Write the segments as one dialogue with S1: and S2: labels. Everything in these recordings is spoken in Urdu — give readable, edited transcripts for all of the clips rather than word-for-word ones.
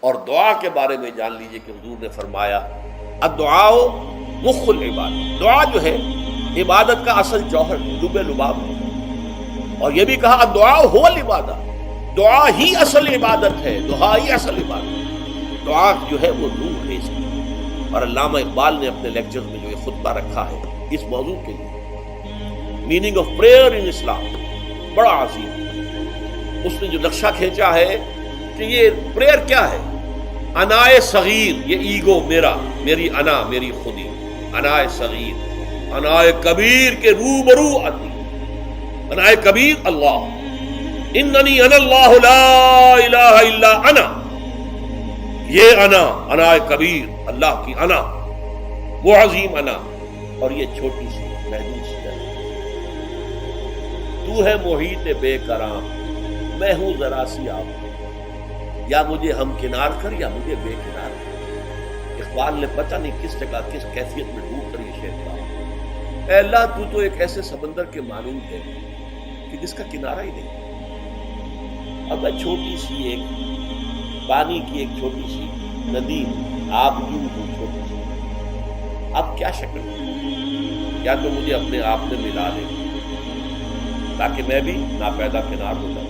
S1: اور دعا کے بارے میں جان لیجئے کہ حضور نے فرمایا الدعاء مخ العبادت، دعا جو ہے عبادت کا اصل جوہر لب لباب ہے۔ اور یہ بھی کہا الدعاء هو العبادہ، دعا ہی اصل عبادت ہے، دعا ہی اصل عبادت ہے۔ دعا جو ہے وہ روح ہے اس کی۔ اور علامہ اقبال نے اپنے لیکچر میں جو یہ خطبہ رکھا ہے اس موضوع کے لیے، میننگ آف پریئر ان اسلام، بڑا عظیم، اس نے جو نقشہ کھینچا ہے کہ یہ پریئر کیا ہے۔ انائے صغیر، یہ ایگو میرا، میری انا، میری خودی، انائے صغیر، انائے کبیر کے روبرو آتی، انائے کبیر اللہ، اننی انا اللہ لا الہ الا انا، یہ انا، انائے کبیر اللہ کی انا، وہ عظیم انا، اور یہ چھوٹی سی محدود سی انا۔ تو ہے محیط بے کرام، میں ہوں ذرا سی آپ، یا مجھے ہم کنار کر یا مجھے بے کنار کر۔ اقبال نے پتہ نہیں کس جگہ کس کیفیت میں ڈوب کر یہ شعر کہا، اے اللہ تو ایک ایسے سمندر کے مانند ہے کہ جس کا کنارہ ہی نہیں۔ اب میں چھوٹی سی ایک پانی کی ایک چھوٹی سی ندی، آپ یوں ہوں چھوٹی سی، اب کیا شکل ہے؟ یا تو مجھے اپنے آپ میں ملا لے تاکہ میں بھی ناپیدا کنار ہو جاؤں۔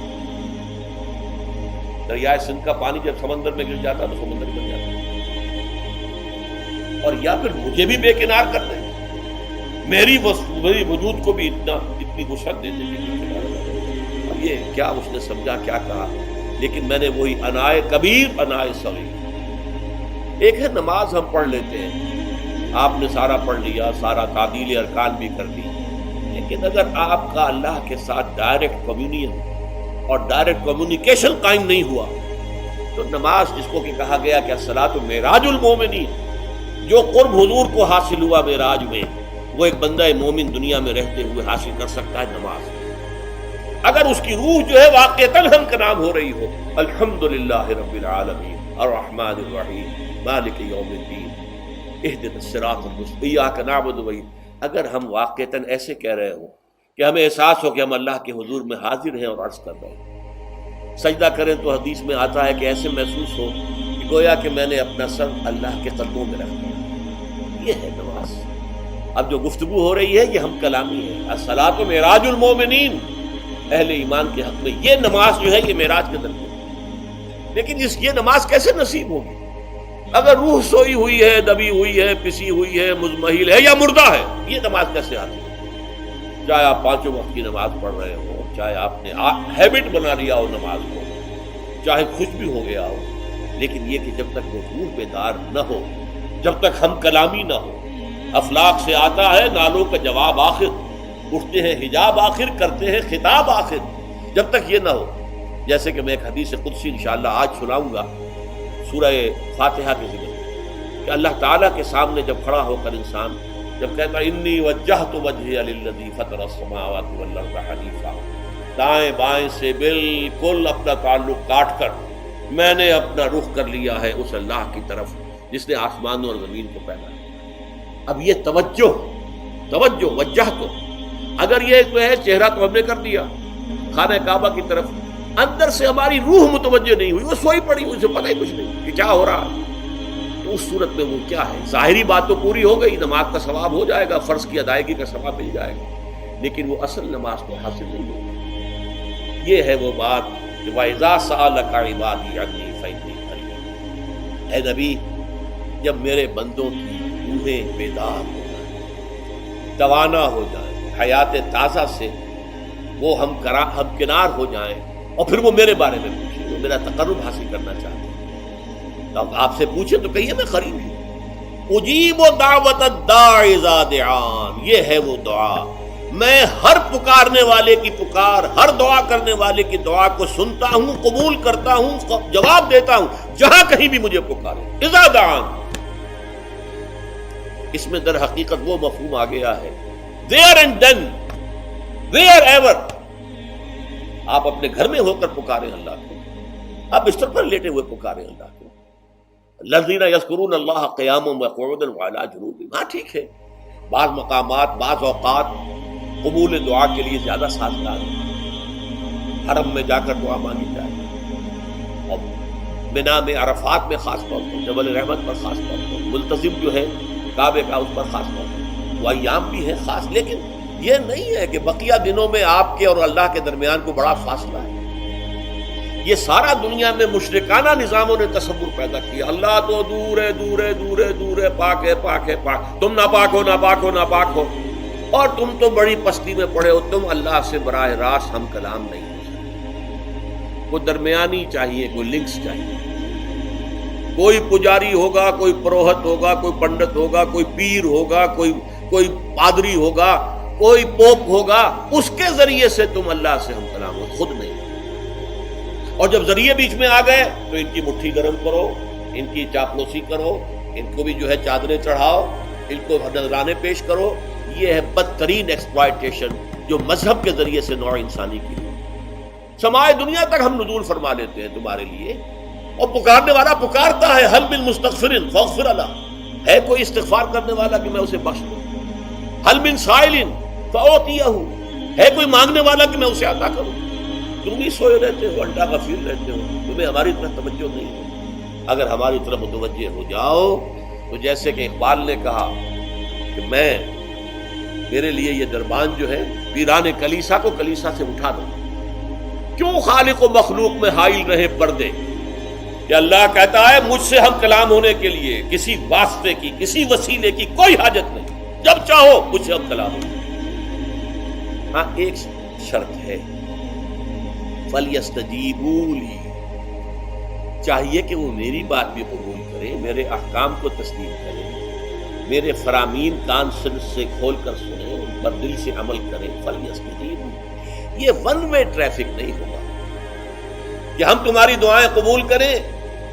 S1: دریائے سندھ کا پانی جب سمندر میں گر جاتا تو سمندر بن جاتا، اور یا پھر مجھے بھی بے کنار کر دے، میری وجود کو بھی اتنی وسعت دے دے۔ اور یہ کیا اس نے سمجھا، کیا کہا، لیکن میں نے وہی انائے کبیر انائے صغیر۔ ایک ہے نماز ہم پڑھ لیتے ہیں، آپ نے سارا پڑھ لیا، سارا تعدیل ارکان بھی کر لی، لیکن اگر آپ کا اللہ کے ساتھ ڈائریکٹ کمیونین اور ڈائریکٹ کمیونیکیشن قائم نہیں ہوا تو نماز، جس کو کہ کہا گیا کہ الصلاۃ معراج المومنین، جو قرب حضور کو حاصل ہوا معراج میں، وہ ایک بندہ مومن دنیا میں رہتے ہوئے حاصل کر سکتا ہے نماز، اگر اس کی روح جو ہے واقعتاً ہم کا نام ہو رہی ہو، الحمدللہ رب العالمین الرحمن الرحیم مالک یوم الدین اہدنا الصراط المستقیم ایاک نعبد و ایاک، اگر ہم واقعتاً ایسے کہہ رہے ہوں کہ ہمیں احساس ہو کہ ہم اللہ کے حضور میں حاضر ہیں اور عرض کر رہے ہیں، سجدہ کریں تو حدیث میں آتا ہے کہ ایسے محسوس ہو کہ گویا کہ میں نے اپنا سر اللہ کے قدموں میں رکھ دیا۔ یہ ہے نماز۔ اب جو گفتگو ہو رہی ہے یہ ہم کلامی ہے، الصلاۃ معراج المومنین، اہل ایمان کے حق میں یہ نماز جو ہے یہ معراج کے درجے ہے۔ لیکن یہ نماز کیسے نصیب ہوگی اگر روح سوئی ہوئی ہے، دبی ہوئی ہے، پسی ہوئی ہے، مزمحل ہے یا مردہ ہے؟ یہ نماز کیسے آتی ہے؟ چاہے آپ 5 وقت کی نماز پڑھ رہے ہو، چاہے آپ نے ہیبٹ بنا لیا ہو نماز کو، چاہے خوش بھی ہو گیا ہو، لیکن یہ کہ جب تک وہ روح بیدار نہ ہو، جب تک ہم کلامی نہ ہو، افلاق سے آتا ہے نالوں کا جواب آخر، اٹھتے ہیں حجاب آخر، کرتے ہیں خطاب آخر، جب تک یہ نہ ہو، جیسے کہ میں ایک حدیث قدسی انشاءاللہ آج سناؤں گا سورہ فاتحہ کے ذکر، کہ اللہ تعالیٰ کے سامنے جب کھڑا ہو کر انسان جب کہتا ہے انی وجہت وجہی للذی فطر السماوات والارض حنیفا، دائیں بائیں سے بالکل اپنا تعلق کاٹ کر میں نے اپنا رخ کر لیا ہے اس اللہ کی طرف جس نے آسمانوں اور زمین کو پیدا کیا۔ اب یہ توجہ وجہ تو اگر یہ جو ہے چہرہ تو ہم نے کر دیا خانہ کعبہ کی طرف، اندر سے ہماری روح متوجہ نہیں ہوئی، وہ سوئی پڑی ہوئی، اسے پتہ ہی کچھ نہیں کہ کیا ہو رہا، تو اس صورت میں وہ کیا ہے؟ ظاہری بات تو پوری ہو گئی، نماز کا ثواب ہو جائے گا، فرض کی ادائیگی کا ثواب مل جائے گا، لیکن وہ اصل نماز کو حاصل نہیں ہوگی۔ یہ ہے وہ بات کہ وَإِذَا سَأَلَكَ عِبَادِي عَنِّي فَإِنِّي قَرِيبٌ، اے نبی جب میرے بندوں کی روحیں بیدار ہو جائیں، توانا ہو جائیں، حیات تازہ سے وہ ہم کنار ہو جائیں، اور پھر وہ میرے بارے میں پوچھیں، وہ میرا تقرب حاصل کرنا چاہتے ہیں، تو آپ سے پوچھیں تو کہیے میں قریب ہوں۔ اجیب دعوت الداع اذا دعان، یہ ہے وہ دعا، میں ہر پکارنے والے کی پکار، ہر دعا کرنے والے کی دعا کو سنتا ہوں، قبول کرتا ہوں، جواب دیتا ہوں جہاں کہیں بھی مجھے پکارے۔ اذا دعان، اس میں در حقیقت وہ مفہوم آ گیا ہے there and then wherever، آپ اپنے گھر میں ہو کر پکاریں اللہ کو، آپ بستر پر لیٹے ہوئے پکاریں اللہ کو، الذین یذکرون اللہ قیاما وقعودا وعلی جنوبہم، ہاں ٹھیک ہے، بعض مقامات بعض اوقات قبول دعا کے لیے زیادہ سازگار ہے، حرم میں جا کر دعا مانگی جائے، اور مینا میں، عرفات میں خاص طور پر، جبل رحمت پر خاص طور پر، ملتزم جو ہے کعبے کا اس پر خاص طور پر، وہ ایام بھی ہے خاص. لیکن یہ نہیں ہے کہ بقیہ دنوں میں آپ کے اور اللہ کے درمیان کو بڑا فاصلہ ہے. یہ سارا دنیا میں مشرکانہ نظاموں نے تصور پیدا کیا، اللہ تو دور ہے دور ہے دور ہے دور ہے، پاک ہے پاک ہے پاک، تم ناپاک ہو ناپاک ہو ناپاک ہو، اور تم تو بڑی پستی میں پڑے ہو، تم اللہ سے براہ راست ہم کلام نہیں ہو سکتے. کوئی درمیانی چاہیے، کوئی لنکس چاہیے. کوئی پجاری ہوگا، کوئی پروہت ہوگا، کوئی پنڈت ہوگا، کوئی پیر ہوگا، کوئی پادری ہوگا، کوئی پوپ ہوگا، اس کے ذریعے سے تم اللہ سے ہم کلام ہو، خود نہیں. اور جب ذریعے بیچ میں آ گئے تو ان کی مٹھی گرم کرو، ان کی چاپلوسی کرو، ان کو بھی جو ہے چادریں چڑھاؤ، ان کو نذرانے پیش کرو. یہ ہے بدترین ایکسپلائٹیشن جو مذہب کے ذریعے سے نوع انسانی کی. سمائے دنیا تک ہم نزول فرما لیتے ہیں تمہارے لیے، اور پکارنے والا پکارتا ہے، حل من مستغفر فاغفر له، ہے کوئی استغفار کرنے والا کہ میں اسے بخش دوں. حل من سائل فاعطیہ، ہے کوئی مانگنے والا کہ میں اسے عطا کروں. تم بھی سوئے رہتے ہو، انڈا غفیر رہتے ہو، تمہیں ہماری طرف توجہ نہیں ہے. اگر ہماری طرف متوجہ ہو جاؤ تو جیسے کہ اقبال نے کہا کہ میرے لیے یہ دربان جو ہے ویران کلیسا کو کلیسا سے اٹھا دو. کیوں خالق و مخلوق میں حائل رہے پردے، کہ اللہ کہتا ہے مجھ سے ہم کلام ہونے کے لیے کسی واسطے کی، کسی وسیلے کی کوئی حاجت نہیں، جب چاہو مجھ سے ہم کلام ہو. ہاں ایک شرط ہے، فَلْيَسْتَجِيبُوا لِي، چاہیے کہ وہ میری بات بھی قبول کرے، میرے احکام کو تسلیم کرے، میرے فرامین کان سے کھول کر سنیں، ان پر دل سے عمل کریں. فَلْيَسْتَجِيبُوا، یہ ون وے ٹریفک نہیں ہوگا کہ ہم تمہاری دعائیں قبول کریں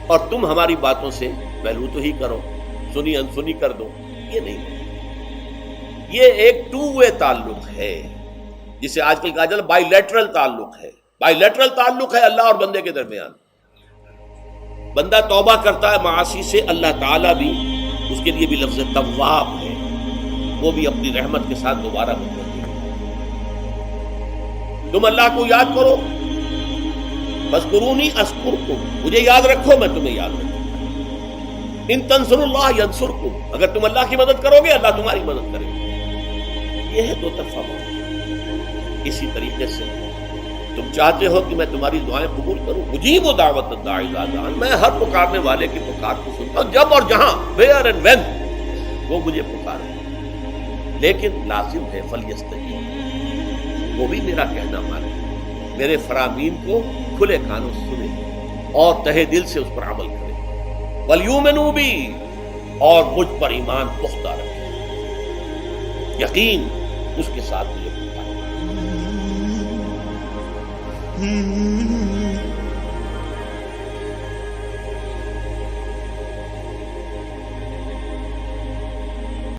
S1: اور تم ہماری باتوں سے پہلو تو ہی کرو، سنی انسنی کر دو. یہ نہیں ہوگا. یہ ایک ٹو وے تعلق ہے، جسے آج کل کہا جاتا ہے بائی لیٹرل تعلق ہے. بائی لیٹرل تعلق ہے اللہ اور بندے کے درمیان. بندہ توبہ کرتا ہے معاصی سے، اللہ تعالیٰ بھی اس کے لیے بھی لفظ تواب ہے، وہ بھی اپنی رحمت کے ساتھ دوبارہ متوجہ ہے. تم اللہ کو یاد کرو، فاذکرونی اذکرکم، مجھے یاد رکھو میں تمہیں یاد رکھوں. ان تنصروا اللہ ینصرکم، اگر تم اللہ کی مدد کرو گے اللہ تمہاری مدد کرے گا. یہ ہے دو طرفہ بات. اسی طریقے سے تم چاہتے ہو کہ میں تمہاری دعائیں قبول کروں، مجیب و دعوت الداعی اذا دعان، میں ہر پکارنے والے کی پکار کو سنتا ہوں جب اور جہاں، ویئر اینڈ وین وہ مجھے پکارے. لیکن لازم ہے فلیستجیب، وہ بھی میرا کہنا مانے، میرے فرامین کو کھلے کانوں سنے اور تہہ دل سے اس پر عمل کرے. ولیؤمنوا بی، اور مجھ پر ایمان پختہ رکھے، یقین اس کے ساتھ مجھے پکارے.